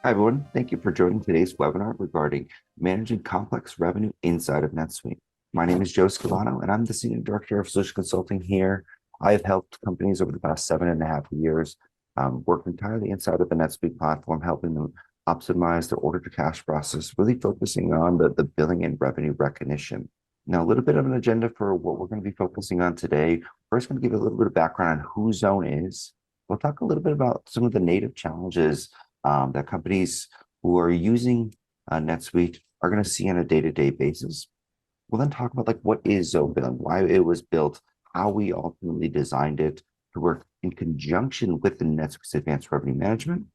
Hi, everyone. Thank you for joining today's webinar regarding managing complex revenue inside of NetSuite. My name is Joe Scavano, and I'm the Senior Director of Solution Consulting here. I have helped companies over the past 7.5 years work entirely inside of the NetSuite platform, helping them optimize their order-to-cash process, really focusing on the billing and revenue recognition. Now, a little bit of an agenda for what we're going to be focusing on today. First, going to give you a little bit of background on who Zone is. We'll talk a little bit about some of the native challenges that companies who are using NetSuite are going to see on a day-to-day basis. We'll then talk about what is ZoneBilling, why it was built, how we ultimately designed it to work in conjunction with the NetSuite's advanced revenue management.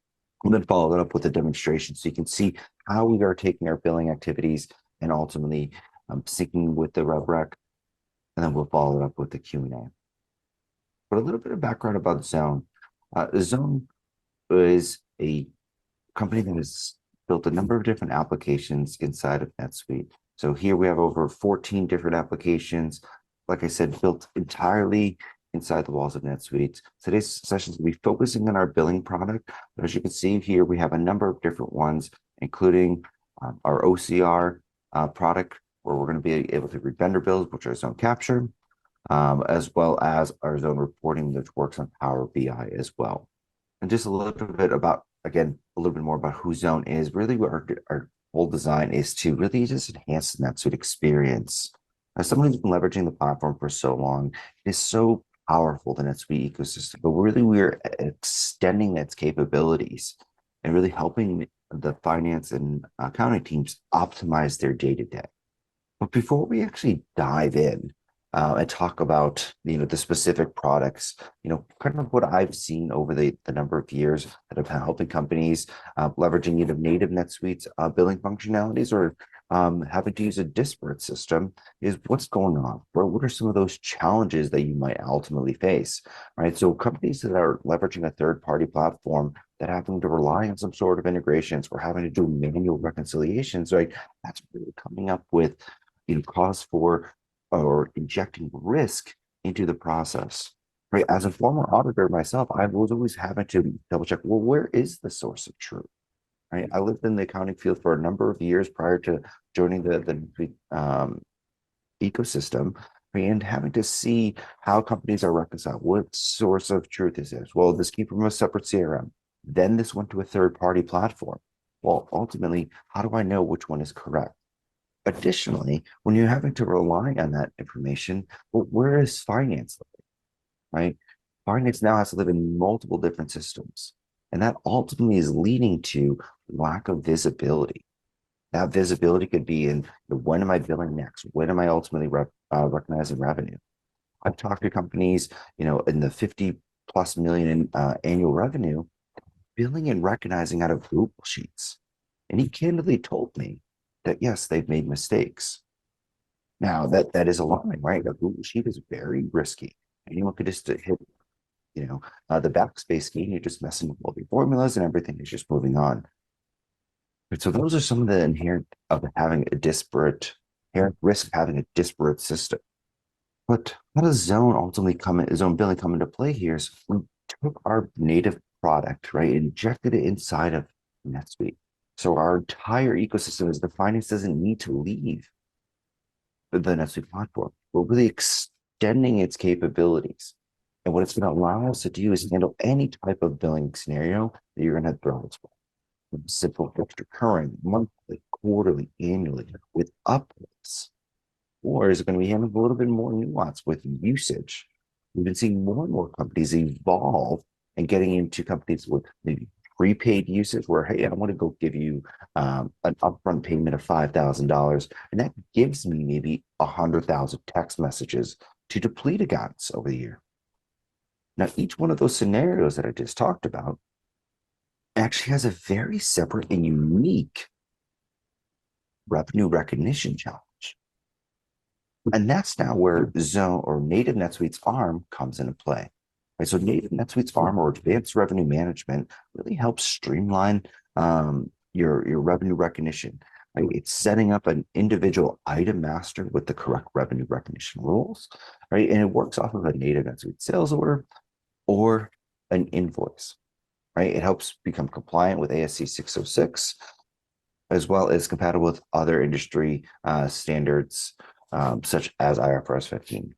We'll then follow that up with a demonstration so you can see how we are taking our billing activities and ultimately syncing with the RevRec. And then we'll follow it up with the Q&A. But a little bit of background about Zone. Zone is a company that has built a number of different applications inside of NetSuite. So here we have over 14 different applications, like I said, built entirely inside the walls of NetSuite. Today's session is going to be focusing on our billing product. But as you can see here, we have a number of different ones, including our OCR product, where we're going to be able to read vendor bills, which are Zone Capture, as well as our Zone Reporting, which works on Power BI as well. And just a little bit about, again, a little bit more about who Zone is. Really, what our whole design is to really just enhance the NetSuite experience. As someone who's been leveraging the platform for so long, it is so powerful, the NetSuite ecosystem, but really we're extending its capabilities and really helping the finance and accounting teams optimize their day-to-day. But before we actually dive in, and talk about the specific products, kind of what I've seen over the number of years that have been helping companies leveraging either native NetSuite's billing functionalities or having to use a disparate system is what's going on. What are some of those challenges that you might ultimately face, right? So companies that are leveraging a third-party platform that having to rely on some sort of integrations or having to do manual reconciliations, right? That's really coming up with cause for or injecting risk into the process, right? As a former auditor myself, I was always having to double check, well, where is the source of truth, right? I lived in the accounting field for a number of years prior to joining the ecosystem, right? And having to see how companies are reconciled. What source of truth is this? Well, this came from a separate CRM. Then this went to a third-party platform. Well, ultimately, how do I know which one is correct? Additionally, when you're having to rely on that information, well, where is finance living, right? Finance now has to live in multiple different systems, and that ultimately is leading to lack of visibility. That visibility could be in when am I billing next? When am I ultimately recognizing revenue? I've talked to companies, in the 50 plus million in annual revenue, billing and recognizing out of Google Sheets. And he candidly told me that yes, they've made mistakes. Now that is alarming, right? A Google Sheet is very risky. Anyone could just hit, the backspace key, and you're just messing with all the formulas, and everything is just moving on. But so those are some of the inherent risk of having a disparate system. But how does Zone Billing come into play here? Is we took our native product, right, injected it inside of NetSuite. So our entire ecosystem is the finance doesn't need to leave the NetSuite platform. We're really extending its capabilities. And what it's going to allow us to do is handle any type of billing scenario that you're going to throw at us. From simple fixed recurring, monthly, quarterly, annually, with updates. Or is it going to be handled a little bit more nuanced with usage? We've been seeing more and more companies evolve and getting into companies with maybe prepaid usage where, hey, I want to go give you an upfront payment of $5,000. And that gives me maybe 100,000 text messages to deplete accounts over the year. Now, each one of those scenarios that I just talked about actually has a very separate and unique revenue recognition challenge. And that's now where Zone or native NetSuite's ARM comes into play. Right, so native NetSuite's ARM or advanced revenue management really helps streamline your revenue recognition. Right? It's setting up an individual item master with the correct revenue recognition rules, right? And it works off of a native NetSuite sales order or an invoice. right? It helps become compliant with ASC 606, as well as compatible with other industry standards, such as IFRS 15.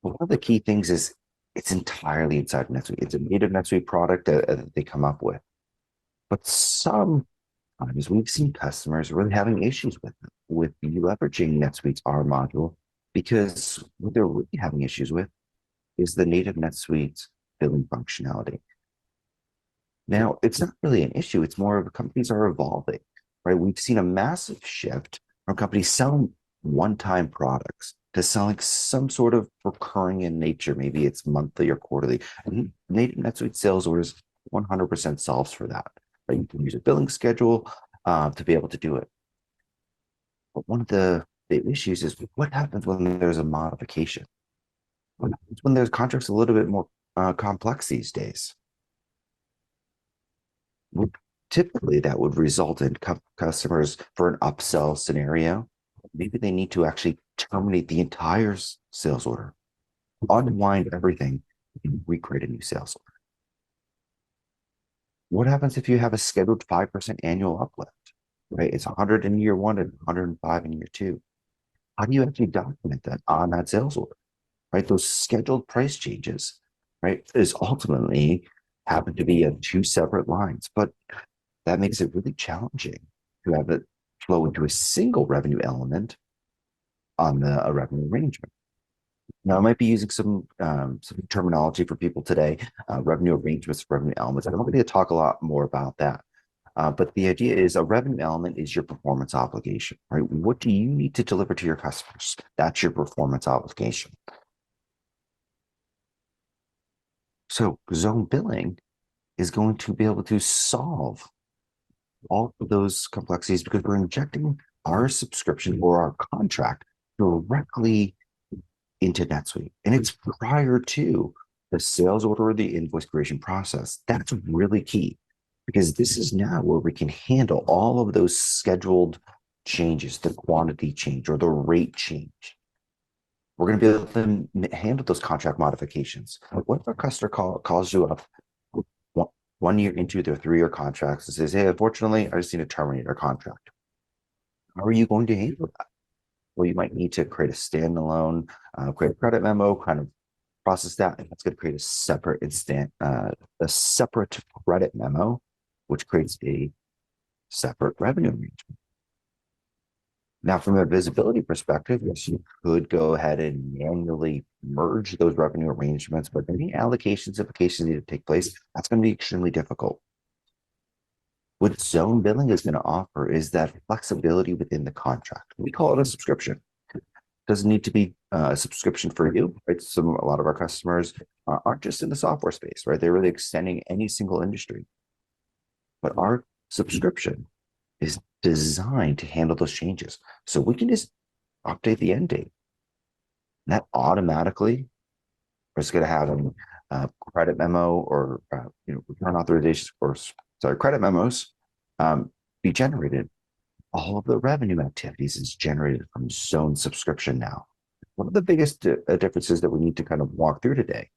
One of the key things is it's entirely inside NetSuite. It's a native NetSuite product that they come up with. But sometimes we've seen customers really having issues with leveraging NetSuite's R module, because what they're really having issues with is the native NetSuite billing functionality. Now, it's not really an issue. It's more of companies are evolving, right? We've seen a massive shift from companies selling one-time products to selling some sort of recurring in nature. Maybe it's monthly or quarterly. And native NetSuite sales orders 100% solves for that, right? You can use a billing schedule to be able to do it. But one of the issues is what happens when there's a modification? What happens when there's contracts a little bit more complex these days? Typically, that would result in customers for an upsell scenario. Maybe they need to actually terminate the entire sales order, unwind everything, and recreate a new sales order. What happens if you have a scheduled 5% annual uplift, right? It's 100 in year one and 105 in year two. How do you actually document that on that sales order, right? Those scheduled price changes, right, is ultimately happen to be on two separate lines, but that makes it really challenging to have it flow into a single revenue element on a revenue arrangement. Now, I might be using some terminology for people today, revenue arrangements, revenue elements. I don't need to talk a lot more about that. But the idea is a revenue element is your performance obligation, right? What do you need to deliver to your customers? That's your performance obligation. So ZoneBilling is going to be able to solve all of those complexities because we're injecting our subscription or our contract directly into NetSuite. And it's prior to the sales order or the invoice creation process. That's really key because this is now where we can handle all of those scheduled changes, the quantity change or the rate change. We're going to be able to handle those contract modifications. What if a customer calls you up 1 year into their 3-year contracts and says, hey, unfortunately, I just need to terminate our contract? How are you going to handle that? Well, you might need to create a standalone, create a credit memo, kind of process that, and that's going to create a separate separate credit memo, which creates a separate revenue arrangement. Now, from a visibility perspective, yes, you could go ahead and manually merge those revenue arrangements, but any allocations, implications need to take place. That's going to be extremely difficult. What ZoneBilling is going to offer is that flexibility within the contract. We call it a subscription. It doesn't need to be a subscription for you, right? A lot of our customers aren't just in the software space, right? They're really extending any single industry. But our subscription is designed to handle those changes. So we can just update the end date. And that automatically is going to have a credit memo or return authorizations or credit memos be generated. All of the revenue activities is generated from Zone subscription now. One of the biggest differences that we need to kind of walk through today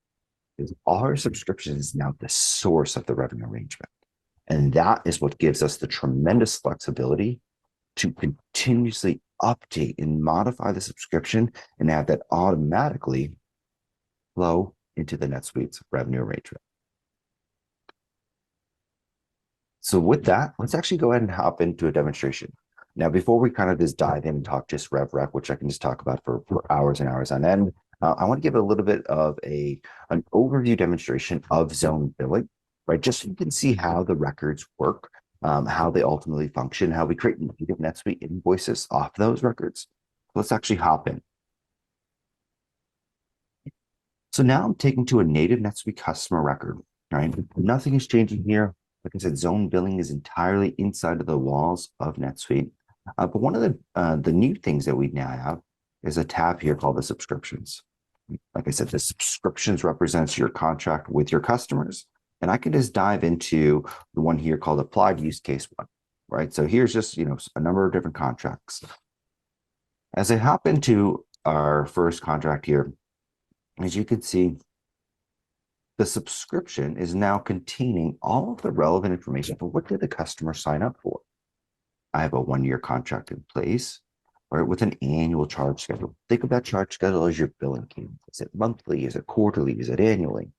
is our subscription is now the source of the revenue arrangement. And that is what gives us the tremendous flexibility to continuously update and modify the subscription and have that automatically flow into the NetSuite's revenue arrangement. So with that, let's actually go ahead and hop into a demonstration. Now, before we kind of just dive in and talk just RevRec, which I can just talk about for hours and hours on end, I want to give a little bit of an overview demonstration of ZoneBilling, right? Just so you can see how the records work, how they ultimately function, how we create native NetSuite invoices off those records. Let's actually hop in. So now I'm taking to a native NetSuite customer record, right? Nothing is changing here. Like I said, ZoneBilling is entirely inside of the walls of NetSuite. But one of the new things that we now have is a tab here called the subscriptions. Like I said, the subscriptions represents your contract with your customers. And I can just dive into the one here called applied use case one, right? So here's just, a number of different contracts. As I hop into our first contract here, as you can see, the subscription is now containing all of the relevant information for what did the customer sign up for. I have a 1-year contract in place, right, with an annual charge schedule. Think of that charge schedule as your billing cadence. Is it monthly? Is it quarterly? Is it annually?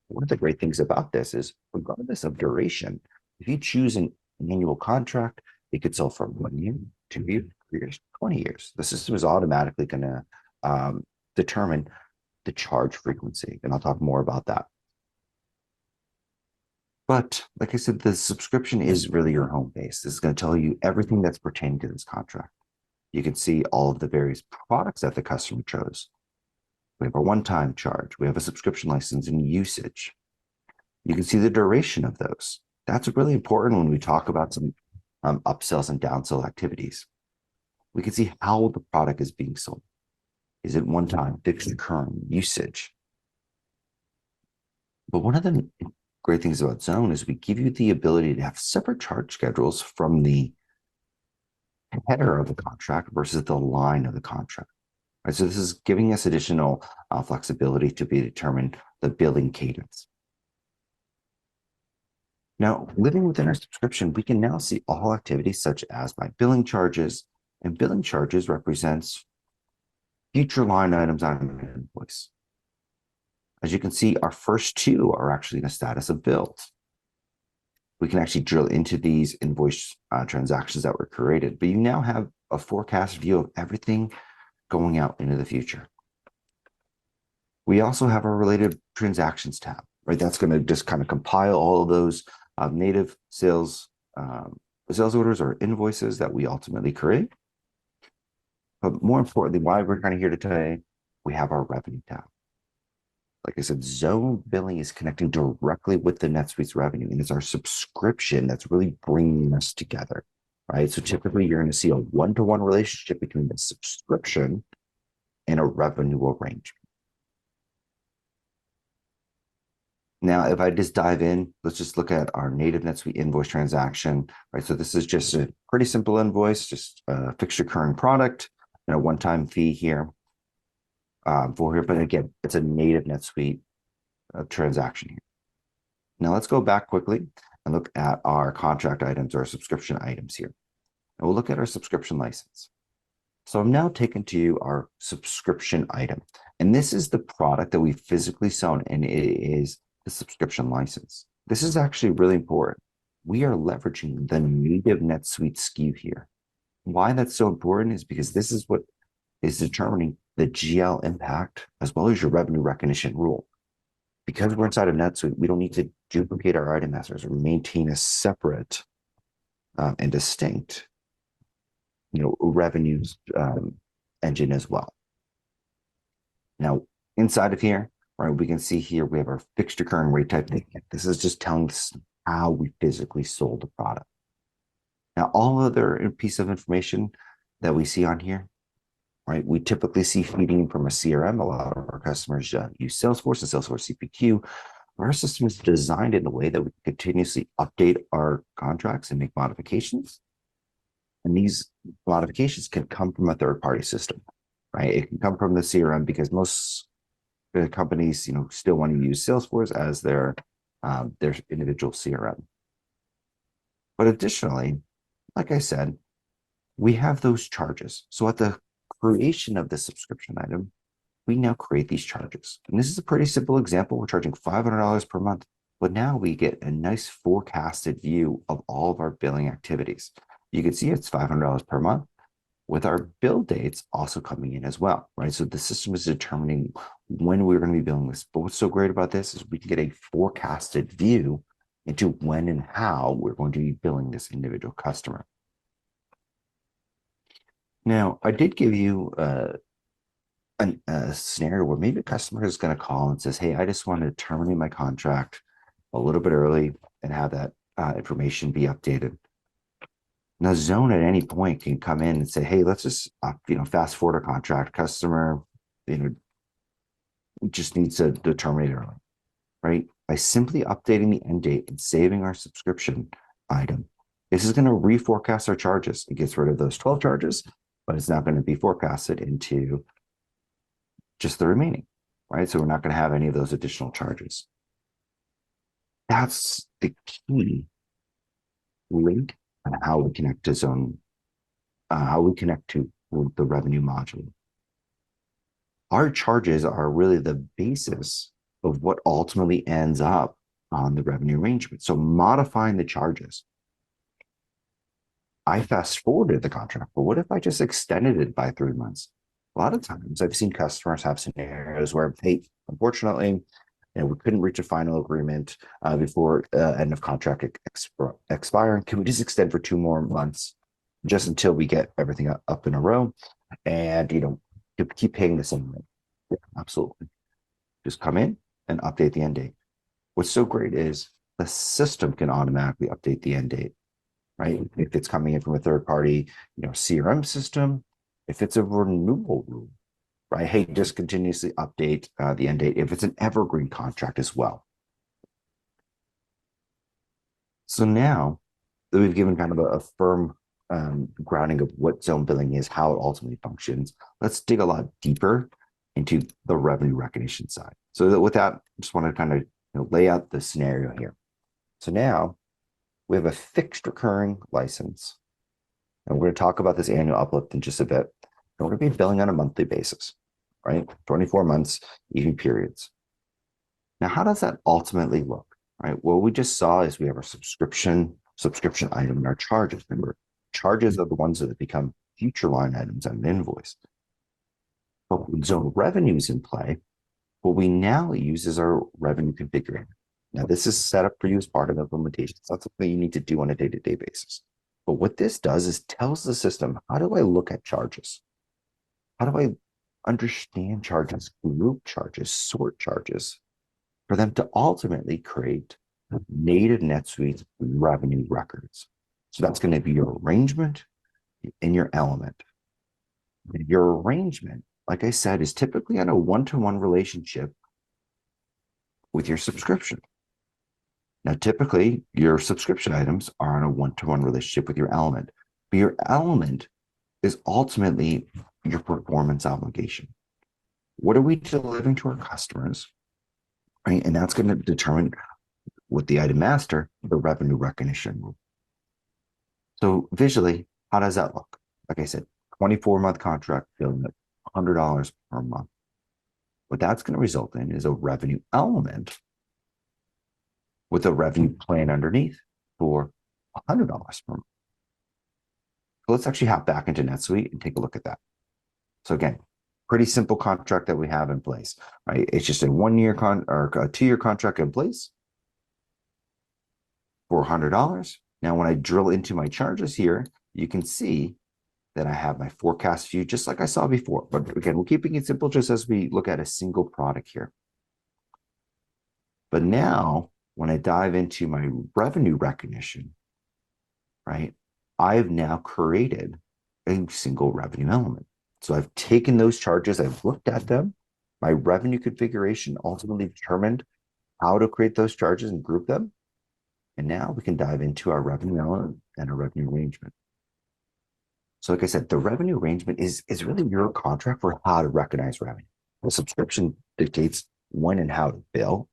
One of the great things about this is, regardless of duration, if you choose an annual contract, it could sell for 1 year, 2 years, 3 years, 20 years. The system is automatically going to determine the charge frequency, and I'll talk more about that. But like I said, the subscription is really your home base. This is going to tell you everything that's pertaining to this contract. You can see all of the various products that the customer chose. We have a one-time charge. We have a subscription license and usage. You can see the duration of those. That's really important when we talk about some upsells and downsell activities. We can see how the product is being sold. Is it one-time, fixed, recurring, usage? But one of the great things about Zone is we give you the ability to have separate charge schedules from the header of the contract versus the line of the contract. Right, so this is giving us additional flexibility to determine the billing cadence. Now, living within our subscription, we can now see all activities such as my billing charges, and billing charges represents future line items on an invoice. As you can see, our first two are actually in a status of billed. We can actually drill into these invoice transactions that were created, but you now have a forecast view of everything going out into the future. We also have our related transactions tab, right? That's going to just kind of compile all of those native sales orders or invoices that we ultimately create. But more importantly, why we're kind of here today, we have our revenue tab. Like I said, ZoneBilling is connecting directly with the NetSuite's revenue, and it's our subscription that's really bringing us together, right? So typically you're going to see a one-to-one relationship between the subscription and a revenue arrangement. Now, if I just dive in, let's just look at our native NetSuite invoice transaction, right? So this is just a pretty simple invoice, just a fixed recurring product and a one-time fee here. But again, it's a native NetSuite transaction here. Now let's go back quickly and look at our contract items or subscription items here. And we'll look at our subscription license. So I'm now taken to our subscription item. And this is the product that we physically sell, and it is the subscription license. This is actually really important. We are leveraging the native NetSuite SKU here. Why that's so important is because this is what is determining the GL impact as well as your revenue recognition rule. Because we're inside of NetSuite, we don't need to duplicate our item masters or maintain a separate and distinct, revenues engine as well. Now, inside of here, right, we can see here we have our fixed recurring rate type thing. This is just telling us how we physically sold the product. Now, all other piece of information that we see on here, right? We typically see feeding in from a CRM. A lot of our customers use Salesforce and Salesforce CPQ. Our system is designed in a way that we can continuously update our contracts and make modifications. And these modifications can come from a third-party system, right? It can come from the CRM because most companies, still want to use Salesforce as their individual CRM. But additionally, like I said, we have those charges. So at the creation of the subscription item, we now create these charges. And this is a pretty simple example. We're charging $500 per month, but now we get a nice forecasted view of all of our billing activities. You can see it's $500 per month with our bill dates also coming in as well, right? So the system is determining when we're going to be billing this. But what's so great about this is we can get a forecasted view into when and how we're going to be billing this individual customer. Now, I did give you a scenario where maybe a customer is going to call and says, hey, I just want to terminate my contract a little bit early and have that information be updated. Now, Zone at any point can come in and say, hey, let's just fast forward a contract. Customer just needs to terminate early, right? By simply updating the end date and saving our subscription item, this is going to reforecast our charges. It gets rid of those 12 charges, but it's not going to be forecasted into just the remaining, right? So we're not going to have any of those additional charges. That's the key link and how we connect to Zone, how we connect to the revenue module. Our charges are really the basis of what ultimately ends up on the revenue arrangement. So modifying the charges. I fast forwarded the contract, but what if I just extended it by 3 months? A lot of times I've seen customers have scenarios where, hey, unfortunately, we couldn't reach a final agreement before end of contract expiring. Can we just extend for 2 more months just until we get everything up in a row and, keep paying the same rate? Yeah, absolutely. Just come in and update the end date. What's so great is the system can automatically update the end date, right? If it's coming in from a third party, CRM system, if it's a renewal rule, right? Hey, just continuously update the end date if it's an evergreen contract as well. So now that we've given kind of a firm grounding of what ZoneBilling is, how it ultimately functions, let's dig a lot deeper into the revenue recognition side. So with that, I just want to kind of lay out the scenario here. So now we have a fixed recurring license, and we're going to talk about this annual uplift in just a bit. And we're going to be billing on a monthly basis, right? 24 months, even periods. Now, how does that ultimately look, right? What we just saw is we have our subscription item and our charges. Remember, charges are the ones that become future line items on an invoice. But with zone revenues in play, what we now use is our revenue configurator. Now, this is set up for you as part of implementation. It's not something you need to do on a day-to-day basis. But what this does is tells the system, how do I look at charges? How do I understand charges, group charges, sort charges, for them to ultimately create native NetSuite revenue records? So that's going to be your arrangement and your element. Your arrangement, like I said, is typically on a one-to-one relationship with your subscription. Now, typically, your subscription items are on a one-to-one relationship with your element, but your element is ultimately your performance obligation. What are we delivering to our customers, right? And that's going to determine with the item master, the revenue recognition rule. So visually, how does that look? Like I said, 24-month contract billing at $100 per month. What that's going to result in is a revenue element with a revenue plan underneath for $100 per month. So let's actually hop back into NetSuite and take a look at that. So again, pretty simple contract that we have in place, right? It's just a 1-year or a 2-year contract in place for $100. Now, when I drill into my charges here, you can see that I have my forecast view, just like I saw before. But again, we're keeping it simple just as we look at a single product here. But now, when I dive into my revenue recognition, right, I've now created a single revenue element. So I've taken those charges, I've looked at them, my revenue configuration ultimately determined how to create those charges and group them. And now we can dive into our revenue element and our revenue arrangement. So like I said, the revenue arrangement is really your contract for how to recognize revenue. The subscription dictates when and how to bill.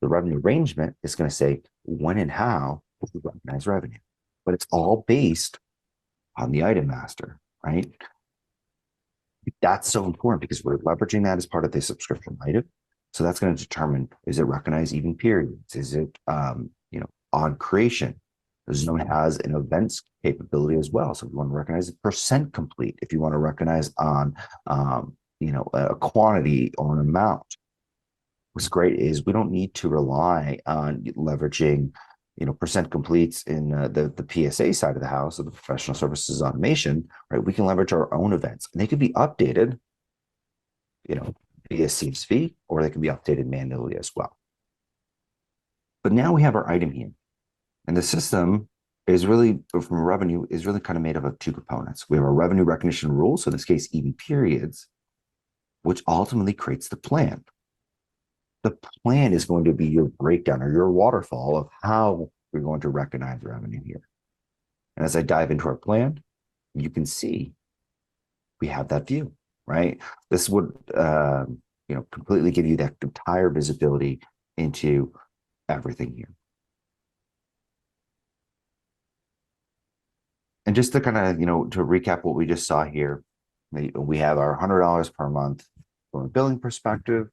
The revenue arrangement is going to say when and how to recognize revenue. But it's all based on the item master, right? That's so important because we're leveraging that as part of the subscription item. So that's going to determine, is it recognized even periods? Is it, on creation? Zone has an events capability as well. So if you want to recognize a percent complete, if you want to recognize on, a quantity or an amount. What's great is we don't need to rely on leveraging, percent completes in the PSA side of the house, or the professional services automation, right? We can leverage our own events, and they can be updated, via CSV, or they can be updated manually as well. But now we have our item here, and the system is really, from revenue, is really kind of made up of 2 components. We have our revenue recognition rule, so in this case, even periods, which ultimately creates the plan. The plan is going to be your breakdown or your waterfall of how we're going to recognize revenue here. And as I dive into our plan, you can see we have that view, right? This would, completely give you that entire visibility into everything here. And just to kind of, to recap what we just saw here, we have our $100 per month from a billing perspective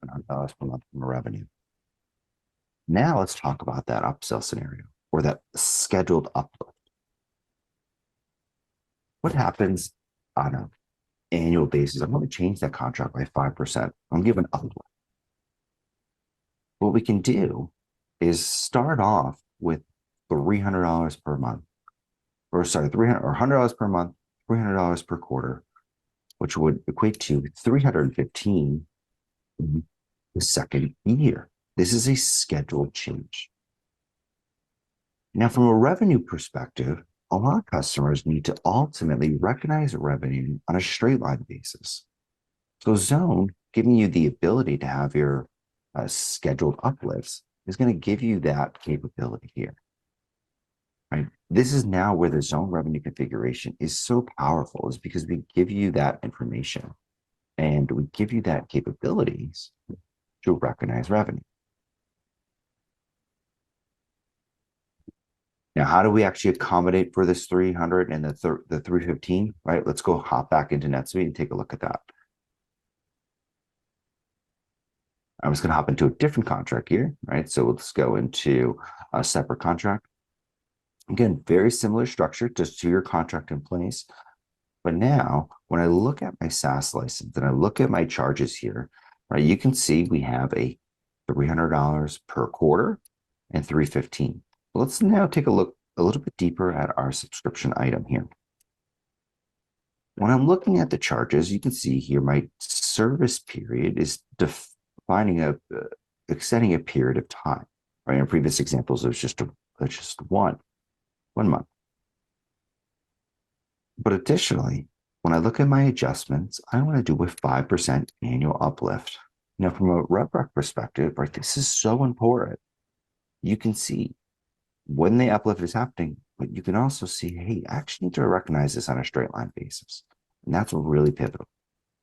and $100 per month from a revenue. Now let's talk about that upsell scenario or that scheduled uplift. What happens on an annual basis? I'm going to change that contract by 5%. I'm giving uplift. What we can do is start off with $300 per month, or sorry, $100 per month, $300 per quarter, which would equate to $315 in the second year. This is a scheduled change. Now, from a revenue perspective, a lot of customers need to ultimately recognize revenue on a straight line basis. So Zone, giving you the ability to have your scheduled uplifts, is going to give you that capability here. Right? This is now where the Zone revenue configuration is so powerful, is because we give you that information and we give you that capabilities to recognize revenue. Now, how do we actually accommodate for this 300 and the 315, right? Let's go hop back into NetSuite and take a look at that. I'm just going to hop into a different contract here, right? So let's go into a separate contract. Again, very similar structure, just to your contract in place. But now, when I look at my SaaS license and I look at my charges here, right, you can see we have a $300 per quarter and $315. Let's now take a look a little bit deeper at our subscription item here. When I'm looking at the charges, you can see here my service period is defining extending a period of time. Right, in previous examples, it was just one month. But additionally, when I look at my adjustments, I want to do a 5% annual uplift. Now, from a RevRec perspective, right, this is so important. You can see when the uplift is happening, but you can also see, hey, I actually need to recognize this on a straight line basis. And that's really pivotal.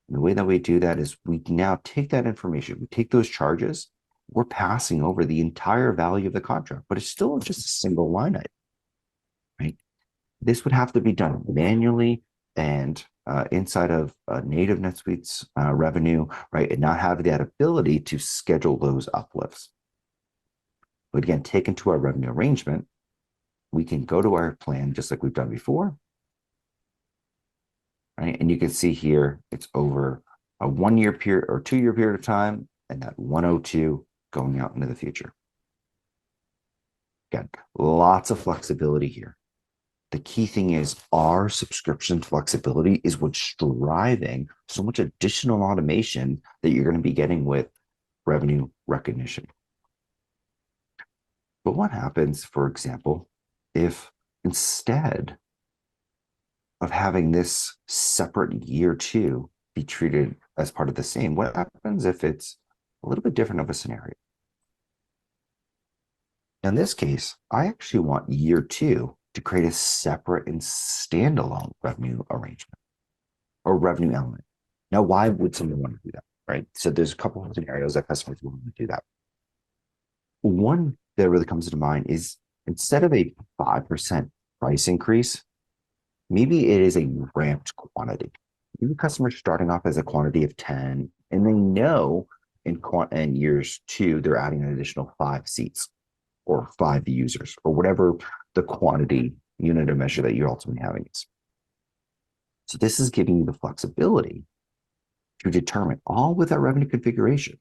And the way that we do that is we now take that information, we take those charges, we're passing over the entire value of the contract, but it's still just a single line item, right? This would have to be done manually and inside of native NetSuite's revenue, right? And not have that ability to schedule those uplifts. But again, taken to our revenue arrangement, we can go to our plan just like we've done before. Right? And you can see here, it's over a 1 year period or 2 year period of time, and that 102 going out into the future. Again, lots of flexibility here. The key thing is our subscription flexibility is what's driving so much additional automation that you're going to be getting with revenue recognition. But what happens, for example, if instead of having this separate year two be treated as part of the same, what happens if it's a little bit different of a scenario? In this case, I actually want year two to create a separate and standalone revenue arrangement or revenue element. Now, why would someone want to do that, right? So there's a couple of scenarios that customers want to do that. One that really comes to mind is instead of a 5% price increase, maybe it is a ramped quantity. Maybe customers starting off as a quantity of 10, and they know in years two, they're adding an additional 5 seats or 5 users or whatever the quantity unit of measure that you're ultimately having is. So this is giving you the flexibility to determine all with that revenue configuration.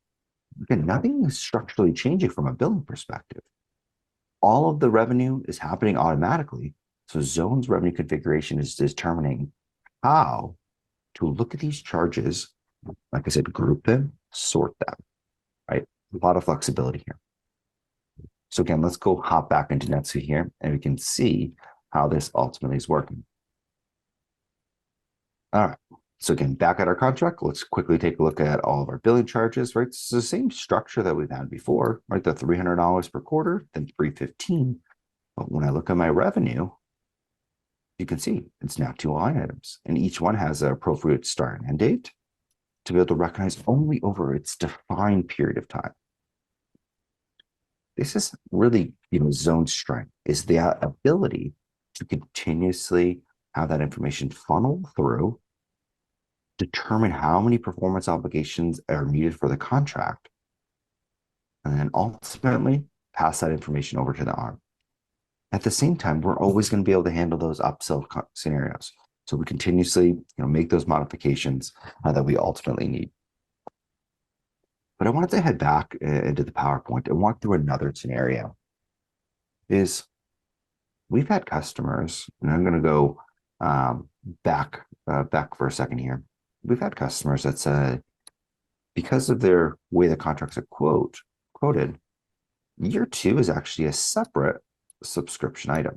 Again, nothing is structurally changing from a billing perspective. All of the revenue is happening automatically. So Zone's revenue configuration is determining how to look at these charges, like I said, group them, sort them, right? A lot of flexibility here. So again, let's go hop back into NetSuite here, and we can see how this ultimately is working. All right. So again, back at our contract, let's quickly take a look at all of our billing charges, right? It's the same structure that we've had before, right? The $300 per quarter, then $315. But when I look at my revenue, you can see it's now 2 line items, and each one has a appropriate start and end date to be able to recognize only over its defined period of time. this is really, Zone's strength is the ability to continuously have that information funnel through, determine how many performance obligations are needed for the contract, and then ultimately pass that information over to the ARM. At the same time, we're always going to be able to handle those upsell scenarios. So we continuously, make those modifications that we ultimately need. But I wanted to head back into the PowerPoint and walk through another scenario. Is we've had customers, and I'm going to go back for a second here. We've had customers that said, because of their way the contracts are quoted, year 2 is actually a separate subscription item.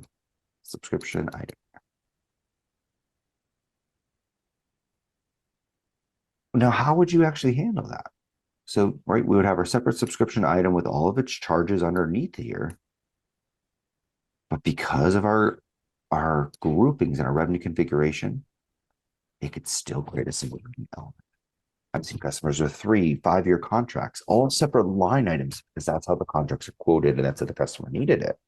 Now, how would you actually handle that? So, right, we would have our separate subscription item with all of its charges underneath here. But because of our groupings and our revenue configuration, it could still create a single revenue element. I've seen customers with 3-5-year contracts, all separate line items, because that's how the contracts are quoted and that's how the customer needed it.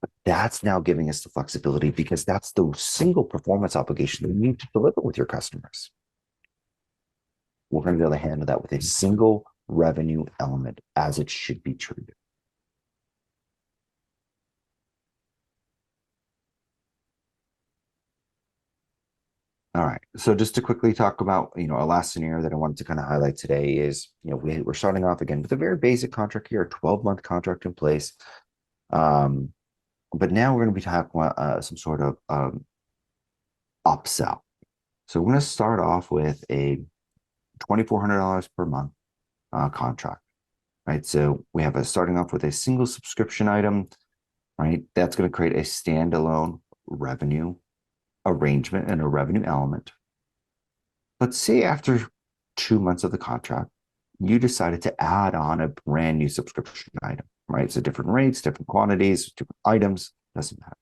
But that's now giving us the flexibility because that's the single performance obligation that you need to deliver with your customers. We're going to be able to handle that with a single revenue element as it should be treated. All right. So just to quickly talk about, our last scenario that I wanted to kind of highlight today is, we're starting off again with a very basic contract here, a 12-month contract in place. But now we're going to be talking about some sort of upsell. So we're going to start off with a $2,400 per month contract, right? So we have starting off with a single subscription item, right? That's going to create a standalone revenue arrangement and a revenue element. Let's say after 2 months of the contract, you decided to add on a brand new subscription item, right? So different rates, different quantities, different items, doesn't matter.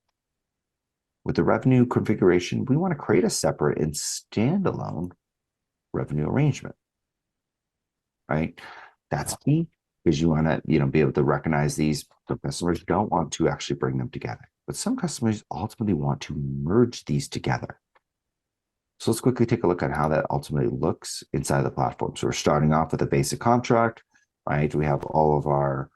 With the revenue configuration, we want to create a separate and standalone revenue arrangement, right? That's key because you want to, be able to recognize these. The customers don't want to actually bring them together, but some customers ultimately want to merge these together. So let's quickly take a look at how that ultimately looks inside the platform. So we're starting off with a basic contract, right? We have all of our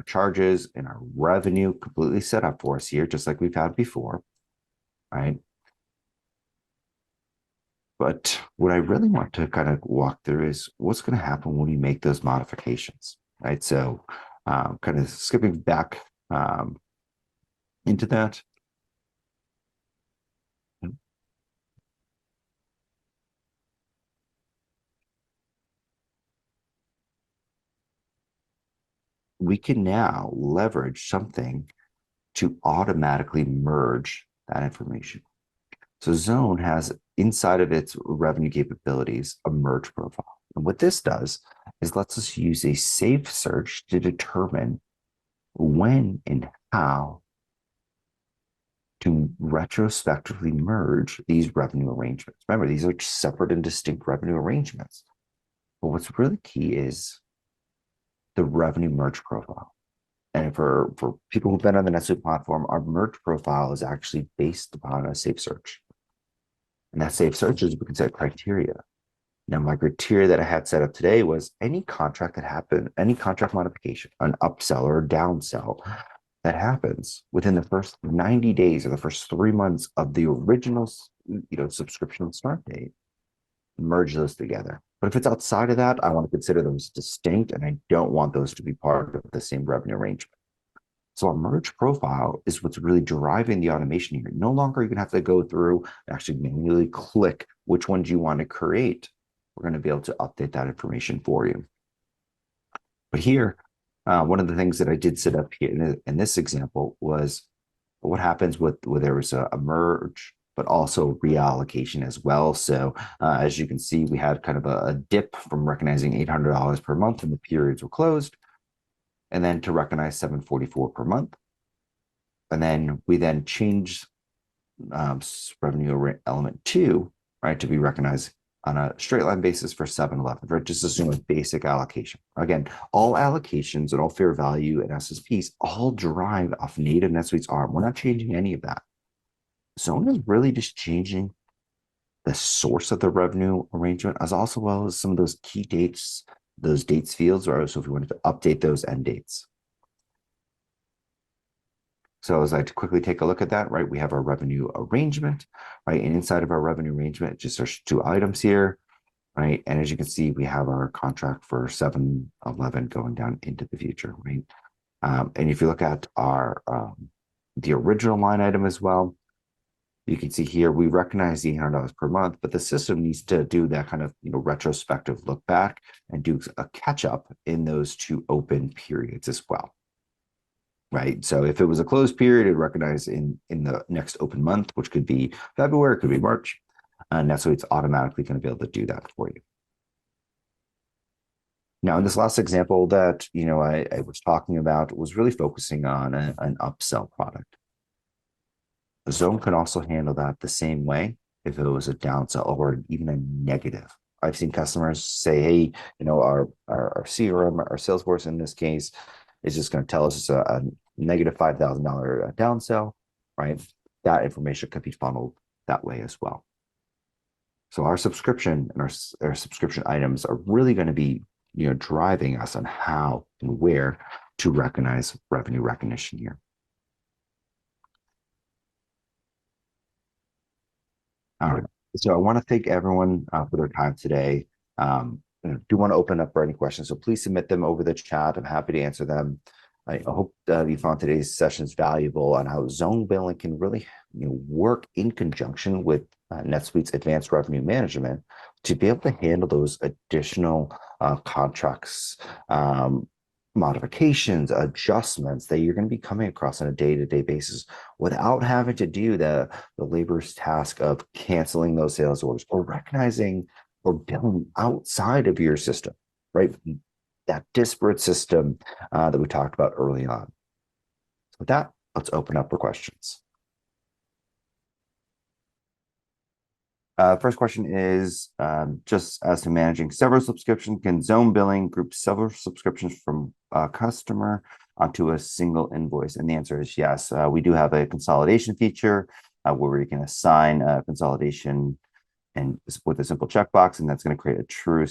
charges and our revenue completely set up for us here, just like we've had before, right? But what I really want to kind of walk through is what's going to happen when we make those modifications, right? So kind of skipping back into that. We can now leverage something to automatically merge that information. So Zone has inside of its revenue capabilities a merge profile. And what this does is lets us use a safe search to determine when and how to retrospectively merge these revenue arrangements. Remember, these are separate and distinct revenue arrangements. But what's really key is the revenue merge profile. And for people who've been on the NetSuite platform, our merge profile is actually based upon a safe search. And that safe search is we can set criteria. Now, my criteria that I had set up today was any contract that happened, any contract modification, an upsell or a downsell that happens within the first 90 days or the first 3 months of the original, subscription start date, merge those together. But if it's outside of that, I want to consider those distinct, and I don't want those to be part of the same revenue arrangement. So our merge profile is what's really driving the automation here. No longer are you going to have to go through and actually manually click which ones you want to create. We're going to be able to update that information for you. But here, one of the things that I did set up here in this example was what happens where there was a merge, but also reallocation as well. So as you can see, we had kind of a dip from recognizing $800 per month when the periods were closed, and then to recognize $744 per month. And then we changed revenue element 2, right, to be recognized on a straight line basis for 7-Eleven, right? Just assume a basic allocation. Again, all allocations and all fair value and SSPs all derive off native NetSuite's ARM. We're not changing any of that. Zone is really just changing the source of the revenue arrangement, as also well as some of those key dates, those dates fields, or so if we wanted to update those end dates. So as I quickly take a look at that, right, we have our revenue arrangement, right? And inside of our revenue arrangement, just there's 2 items here, right? And as you can see, we have our contract for 7-Eleven going down into the future, right? And if you look at our the original line item as well, you can see here we recognize the $800 per month, but the system needs to do that kind of retrospective look back and do a catch up in those 2 open periods as well. Right. So if it was a closed period, it recognized in the next open month, which could be February, it could be March. And that's so it's automatically going to be able to do that for you. Now, in this last example that I was talking about was really focusing on an upsell product. Zone can also handle that the same way if it was a downsell or even a negative. I've seen customers say, hey, our CRM, our Salesforce in this case, is just going to tell us it's a negative $5,000 downsell, right? That information could be funneled that way as well. So our subscription and our subscription items are really going to be, driving us on how and where to recognize revenue recognition here. All right. So I want to thank everyone for their time today. Do want to open up for any questions, so please submit them over the chat. I'm happy to answer them. I hope you found today's sessions valuable on how ZoneBilling can really work in conjunction with NetSuite's advanced revenue management to be able to handle those additional contracts, modifications, adjustments that you're going to be coming across on a day-to-day basis without having to do the labor's task of canceling those sales orders or recognizing or billing outside of your system, right? That disparate system that we talked about early on. So with that, let's open up for questions. First question is, just as to managing several subscriptions, can ZoneBilling group several subscriptions from a customer onto a single invoice? And the answer is yes. We do have a consolidation feature where you can assign a consolidation and with a simple checkbox, and that's going to create a true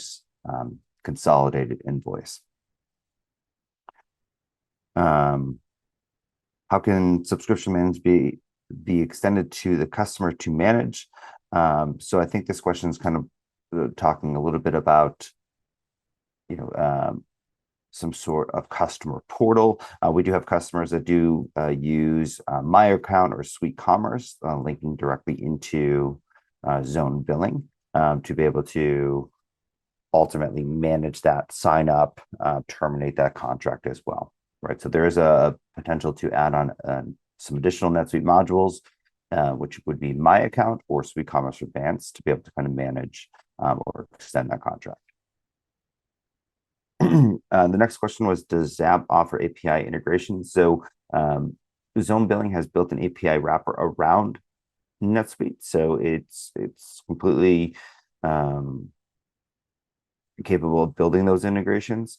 consolidated invoice. How can subscription manage be extended to the customer to manage? So I think this question is kind of talking a little bit about, some sort of customer portal. We do have customers that do use My Account or Suite Commerce, linking directly into ZoneBilling to be able to ultimately manage that, sign up, terminate that contract as well, right? So there is a potential to add on some additional NetSuite modules, which would be My Account or Suite Commerce Advanced to be able to kind of manage or extend that contract. The next question was, does Zap offer API integration? So ZoneBilling has built an API wrapper around NetSuite, so it's completely capable of building those integrations.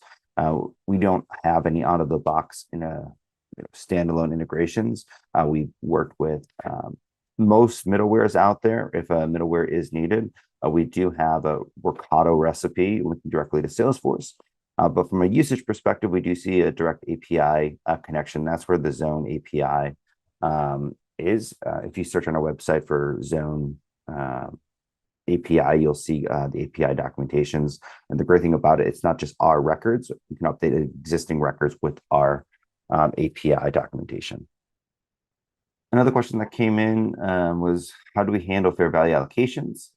We don't have any out of the box in a standalone integrations. We worked with most middlewares out there. If a middleware is needed, we do have a Workato recipe linking directly to Salesforce. But from a usage perspective, we do see a direct API connection. That's where the Zone API is. If you search on our website for Zone API, you'll see the API documentations. And the great thing about it, it's not just our records. You can update existing records with our API documentation. Another question that came in was, how do we handle fair value allocations?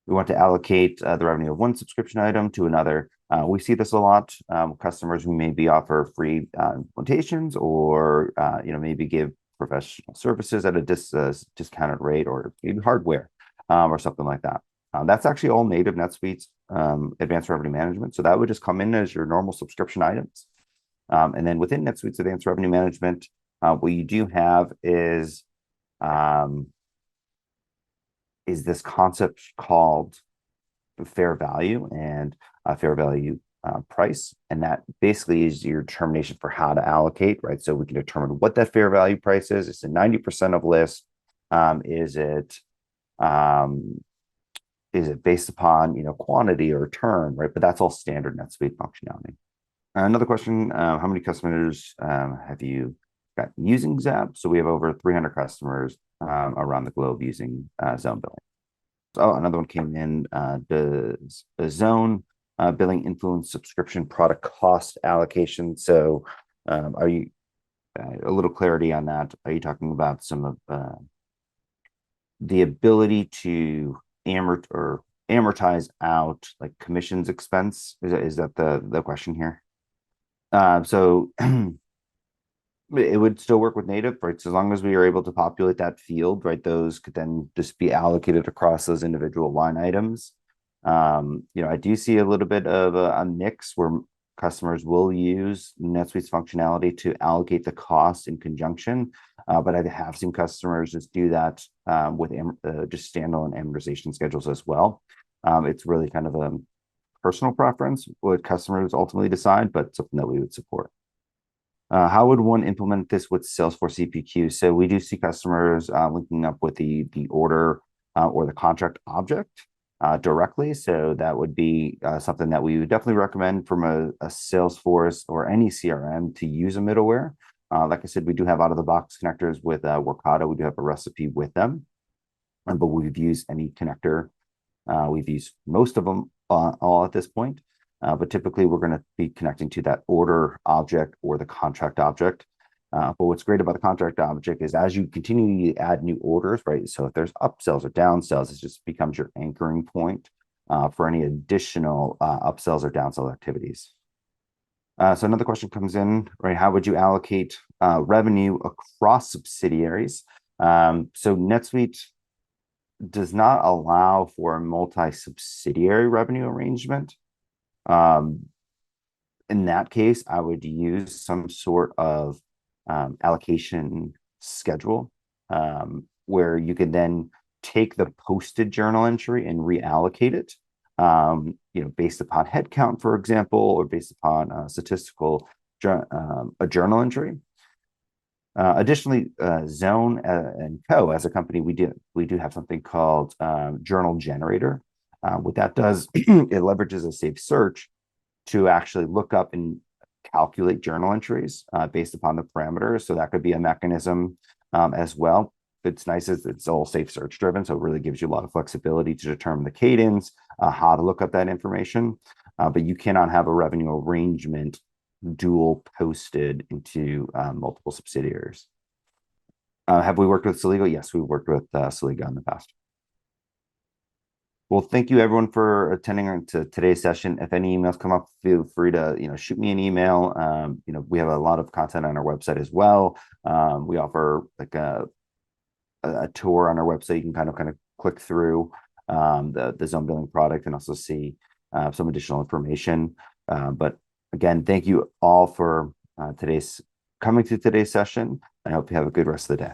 We want to allocate the revenue of one subscription item to another. We see this a lot. Customers who maybe offer free implementations or maybe give professional services at a discounted rate, or maybe hardware or something like that. That's actually all native NetSuite's advanced revenue management. So that would just come in as your normal subscription items. And then within NetSuite's advanced revenue management, what you do have is this concept called fair value and fair value price. And that basically is your determination for how to allocate, right? So we can determine what that fair value price is. Is it 90% of list? Is it based upon quantity or term, right? But that's all standard NetSuite functionality. Another question: how many customers have you got using Zap? So we have over 300 customers around the globe using ZoneBilling. Oh, another one came in. Does the Zone billing influence subscription product cost allocation? So, are you a little clarity on that? Are you talking about some of the ability to amortize out like commissions expense? Is that the question here? So it would still work with native, right? So as long as we are able to populate that field, right, those could then just be allocated across those individual line items. I do see a little bit of a mix where customers will use NetSuite's functionality to allocate the cost in conjunction, but I have seen customers just do that with just standalone amortization schedules as well. It's really kind of a personal preference, what customers ultimately decide, but something that we would support. How would one implement this with Salesforce CPQ? So we do see customers linking up with the order or the contract object directly. So that would be something that we would definitely recommend from a Salesforce or any CRM to use a middleware. Like I said, we do have out-of-the-box connectors with Workado. We do have a recipe with them, but we've used any connector. We've used most of them all at this point. But typically we're going to be connecting to that order object or the contract object. But what's great about the contract object is as you continue to add new orders, right? So if there's upsells or downsells, it just becomes your anchoring point for any additional upsells or downsell activities. So another question comes in, right? How would you allocate revenue across subsidiaries? So NetSuite does not allow for a multi-subsidiary revenue arrangement. In that case, I would use some sort of allocation schedule where you can then take the posted journal entry and reallocate it, based upon headcount, for example, or based upon statistical a journal entry. Additionally, Zone and Co. as a company, we do have something called Journal Generator. What that does, it leverages a safe search to actually look up and calculate journal entries based upon the parameters. So that could be a mechanism as well. It's nice as it's all safe search driven, so it really gives you a lot of flexibility to determine the cadence, how to look up that information. But you cannot have a revenue arrangement dual posted into multiple subsidiaries. Have we worked with Celigo? Yes, we've worked with Celigo in the past. Well, thank you everyone for attending to today's session. If any emails come up, feel free to shoot me an email. We have a lot of content on our website as well. We offer like a tour on our website. You can kind of click through the ZoneBilling product and also see some additional information. But again, thank you all for coming to today's session. I hope you have a good rest of the day.